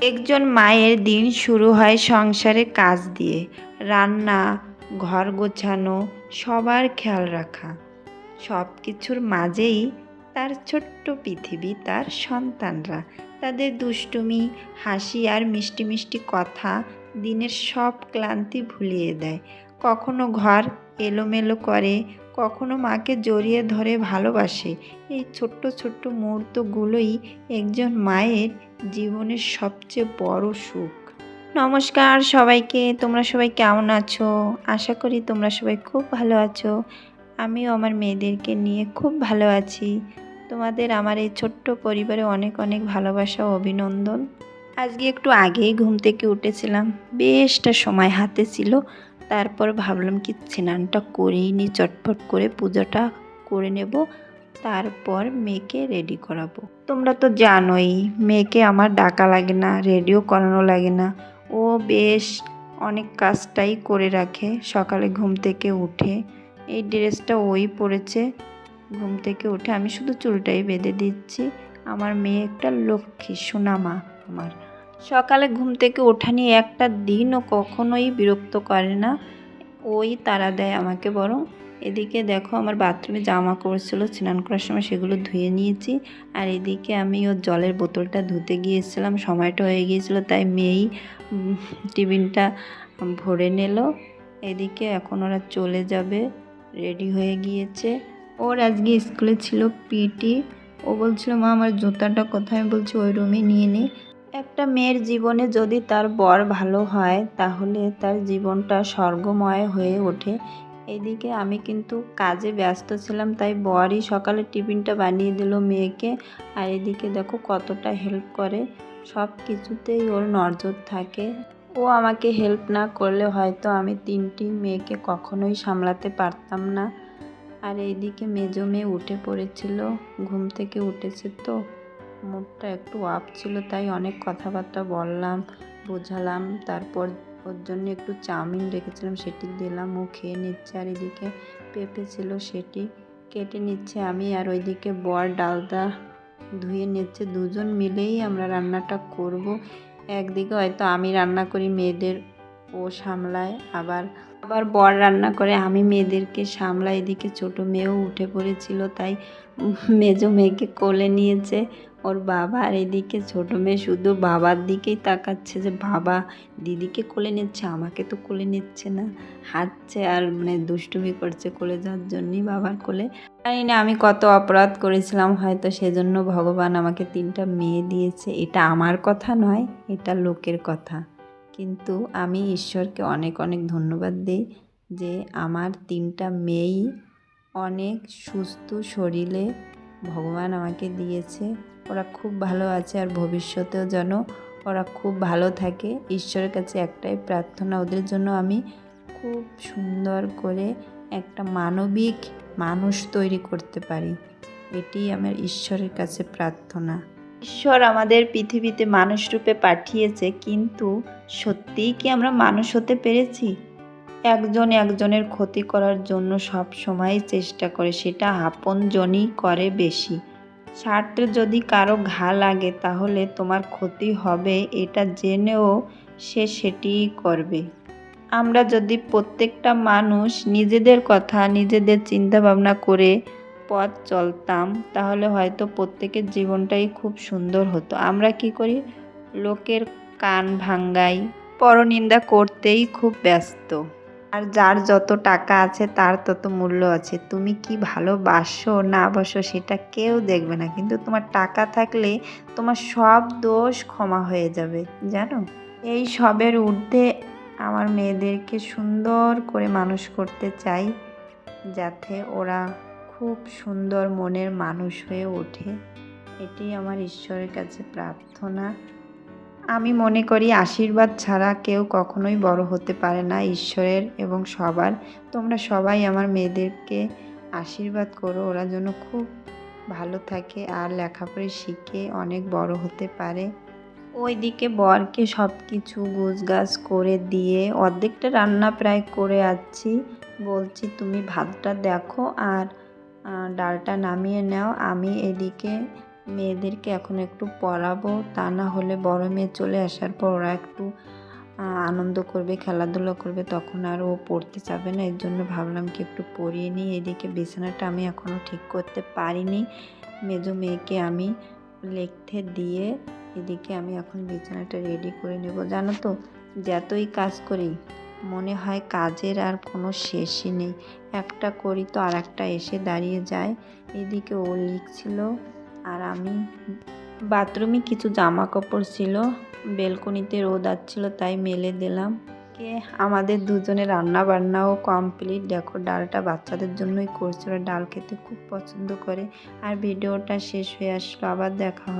একজন মায়ের দিন শুরু হয় সংসারের কাজ দিয়ে, রান্না, ঘর গোছানো, সবার খেয়াল রাখা। সব কিছুর মাঝেই তার ছোট্ট পৃথিবী, তার সন্তানরা। তাদের দুষ্টুমি, হাসি আর মিষ্টি মিষ্টি কথা দিনের সব ক্লান্তি ভুলিয়ে দেয়। কখনো ঘর এলোমেলো করে, কখনো মাকে জড়িয়ে ধরে ভালোবাসে। এই ছোট্ট ছোট্ট মুহূর্তগুলোই একজন মায়ের জীবনের সবচেয়ে বড় সুখ। নমস্কার সবাইকে, তোমরা সবাই কেমন আছো? আশা করি তোমরা সবাই খুব ভালো আছো। আমিও আমার মেয়েদেরকে নিয়ে খুব ভালো আছি। তোমাদের আমার এই ছোট্ট পরিবারে অনেক অনেক ভালোবাসা ও অভিনন্দন। আজকে একটু আগেই ঘুম থেকে উঠেছিলাম, বেশটা সময় হাতে ছিল। তারপর ভাবলাম কি স্নানটা করেই নি, চটপট করে পূজাটা করে নেব, তারপর মেয়েকে রেডি করাবো। তোমরা তো জানোই মেয়েকে আমার ডাকা লাগে না, রেডিও করানো লাগে না। ও বেশ অনেক কাজটাই করে রাখে সকালে ঘুম থেকে উঠে। এই ড্রেসটা ওই পরেছে, ঘুম থেকে উঠে আমি শুধু চুলটাই বেঁধে দিচ্ছি। আমার মেয়ে একটা লক্ষ্মী সোনামা। আমার সকালে ঘুম থেকে ওঠা নিয়ে একটা দিনও কখনোই বিরক্ত করে না, ওই তাড়া দেয় আমাকে। বরং এদিকে দেখো আমার বাথরুমে জামা কাপড় ছিল, স্নান করার সময় সেগুলো ধুয়ে নিয়েছি। আর এদিকে আমি ওর জলের বোতলটা ধুতে গিয়েছিলাম, সময়টা হয়ে গিয়েছিল, তাই মেয়েই টিফিনটা ভরে নিল। এদিকে এখন ওরা চলে যাবে, রেডি হয়ে গিয়েছে। ওর আজকে স্কুলে ছিল পিটি। ও বলছিল মা আমার জুতাটা কোথায়? আমি বলছি ওই রুমে নিয়ে নে। একটা মেয়ের জীবনে যদি তার বর ভালো হয় তাহলে তার জীবনটা স্বর্গময় হয়ে ওঠে। এদিকে আমি কিন্তু কাজে ব্যস্ত ছিলাম, তাই বরই সকালে টিফিনটা বানিয়ে দিল মেয়েকে। আর এদিকে দেখো কতটা হেল্প করে, সব কিছুতেই ওর নজর থাকে। ও আমাকে হেল্প না করলে হয়তো আমি তিনটি মেয়েকে কখনোই সামলাতে পারতাম না। আর এইদিকে মেজো মেয়ে উঠে পড়েছিল, ঘুম থেকে উঠেছে তো মুডটা একটু আপ ছিল, তাই অনেক কথাবার্তা বললাম, বোঝালাম। তারপর ওর জন্য একটু চাউমিন রেখেছিলাম, সেটি দিলাম, ও খেয়ে নিচ্ছে। আর এদিকে পেঁপে ছিল, সেটি কেটে নিচ্ছে আমি। আর ওইদিকে বর ডালটা ধুয়ে নিচ্ছে। দুজন মিলেই আমরা রান্নাটা করব। একদিকে হয়তো আমি রান্না করি, মেয়েদের ও সামলায়, আবার আবার বর রান্না করে, আমি মেয়েদেরকে সামলাই। এদিকে ছোটো মেয়েও উঠে পড়েছিল, তাই মেজো মেয়েকে কোলে নিয়েছে ওর বাবা। আর এদিকে ছোটো মেয়ে শুধু বাবার দিকেই তাকাচ্ছে যে বাবা দিদিকে কোলে নিচ্ছে, আমাকে তো কোলে নিচ্ছে না, হাঁটছে আর দুষ্টুমি করছে কোলে যাওয়ার জন্যই বাবার কোলে। জানি না আমি কত অপরাধ করেছিলাম, হয়তো সেজন্য ভগবান আমাকে তিনটা মেয়ে দিয়েছে। এটা আমার কথা নয়, এটা লোকের কথা, কিন্তু আমি ঈশ্বরকে অনেক অনেক ধন্যবাদ দিই যে আমার তিনটা মেয়েই অনেক সুস্থ শরীরে ভগবান আমাকে দিয়েছে। ওরা খুব ভালো আছে, আর ভবিষ্যতেও যেন ওরা খুব ভালো থাকে। ঈশ্বরের কাছে একটাই প্রার্থনা, ওদের জন্য আমি খুব সুন্দর করে একটা মানবিক মানুষ তৈরি করতে পারি, এটি আমার ঈশ্বরের কাছে প্রার্থনা। ঈশ্বর আমাদের পৃথিবীতে মানুষ রূপে পাঠিয়েছে, কিন্তু সত্যিই কি আমরা মানুষ হতে পেরেছি? একজন একজনের ক্ষতি করার জন্য সব সময় চেষ্টা করে, সেটা আপনজনই করে বেশি। স্বার্থে যদি কারো ঘা লাগে তাহলে তোমার ক্ষতি হবে এটা জেনেও সে সেটিই করবে। আমরা যদি প্রত্যেকটা মানুষ নিজেদের কথা, নিজেদের চিন্তা ভাবনা করে পথ চলতাম তাহলে হয়তো প্রত্যেকের জীবনটাই খুব সুন্দর হতো। আমরা কি করি? লোকের কান ভাঙ্গাই, পরনিন্দা করতেই খুব ব্যস্ত। আর যার যত টাকা আছে তার তত মূল্য আছে। তুমি কি ভালোবাসো না বাসো সেটা কেউ দেখবে না, কিন্তু তোমার টাকা থাকলে তোমার সব দোষ ক্ষমা হয়ে যাবে, জানো? এই সবের ঊর্ধ্বে আমার মেয়েদেরকে সুন্দর করে মানুষ করতে চাই, যাতে ওরা খুব সুন্দর মনের মানুষ হয়ে ওঠে। এটি আমার ঈশ্বরের কাছে প্রার্থনা। আমি মনে করি আশীর্বাদ ছাড়া কেউ কখনোই বড় হতে পারে না, ঈশ্বরের এবং সবার। তোমরা সবাই আমার মেয়েদেরকে আশীর্বাদ করো, ওরা যেন খুব ভালো থাকে আর লেখাপড়া শিখে অনেক বড় হতে পারে। ওইদিকে বরকে সব কিছু গোছগাছ করে দিয়ে অর্ধেকটা রান্না প্রায় করে আছি। বলছি তুমি ভাতটা দেখো আর ডালটা নামিয়ে নাও, আমি এদিকে মেয়েদেরকে এখন একটু পড়াবো, তা না হলে বড় মেয়ে চলে আসার পর ওরা একটু আনন্দ করবে, খেলাধুলা করবে, তখন আর ও পড়তে যাবে না। এর জন্য ভাবলাম কি একটু পড়িয়ে নিই। এদিকে বিছানাটা আমি এখনও ঠিক করতে পারিনি। মেজো মেয়েকে আমি লিখতে দিয়ে এদিকে আমি এখন বিছানাটা রেডি করে নেব। জানো তো, যতই কাজ করি মনে হয় কাজের আর কোনো শেষই নেই। একটা করি তো আর একটা এসে দাঁড়িয়ে যায়। এদিকে ও লিখছিল আর আমি বাথরুমে কিছু জামা কাপড় ছিল, বেলকনিতে রোদ আসছিল তাই মেলে দিলাম। আমাদের দুজনের রান্না বান্নাও কমপ্লিট। দেখো, ডালটা বাচ্চাদের জন্যই করছি, ওরা ডাল খেতে খুব পছন্দ করে। আর ভিডিওটা শেষ হয়ে আসলো, আবার দেখা হবে।